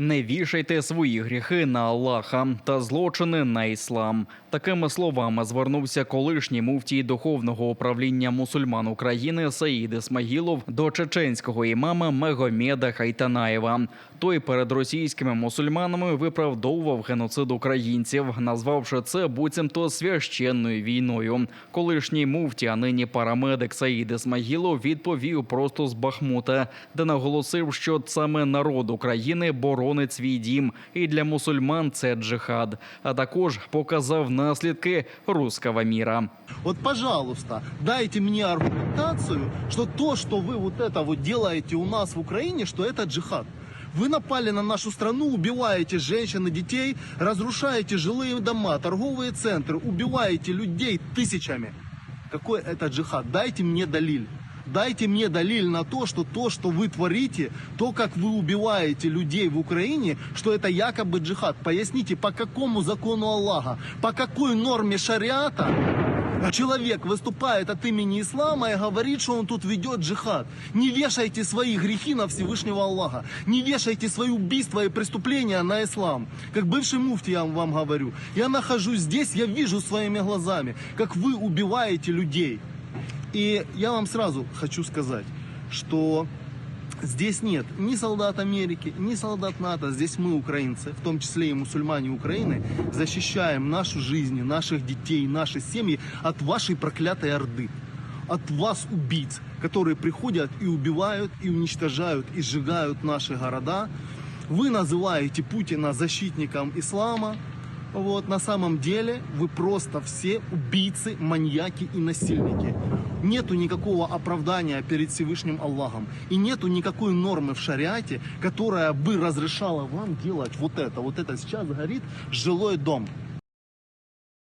Не вішайте свої гріхи на Аллаха та злочини на іслам. Такими словами звернувся колишній муфтій Духовного управління мусульман України Саїд Ісмагілов до чеченського імама Мегомеда Хайтанаєва. Той перед російськими мусульманами виправдовував геноцид українців, назвавши це буцімто священною війною. Колишній муфтій, а нині парамедик Саїд Ісмагілов відповів просто з Бахмута, де наголосив, що саме народ України боронить свій дім, і для мусульман це джихад. А також показав наслідки русского мира. Вот, пожалуйста, дайте мне аргументацию, что то, что вы вот это вот делаете у нас в Украине, что это джихад. Вы напали на нашу страну, убиваете женщин и детей, разрушаете жилые дома, торговые центры, убиваете людей тысячами. Какой это джихад? Дайте мне далиль. Дайте мне далиль на то, что вы творите, то, как вы убиваете людей в Украине, что это якобы джихад. Поясните, по какому закону Аллаха, по какой норме шариата человек выступает от имени ислама и говорит, что он тут ведет джихад. Не вешайте свои грехи на Всевышнего Аллаха. Не вешайте свои убийства и преступления на ислам. Как бывший муфтий я вам говорю. Я нахожусь здесь, я вижу своими глазами, как вы убиваете людей. И я вам сразу хочу сказать, что здесь нет ни солдат Америки, ни солдат НАТО. Здесь мы, украинцы, в том числе и мусульмане Украины, защищаем нашу жизнь, наших детей, наши семьи от вашей проклятой орды. От вас, убийц, которые приходят и убивают, и уничтожают, и сжигают наши города. Вы называете Путина защитником ислама. Вот, на самом деле вы просто все убийцы, маньяки и насильники. Нету никакого оправдания перед Всевышним Аллахом. И нету никакой нормы в шариате, которая бы разрешала вам делать вот это. Вот это сейчас горит жилой дом.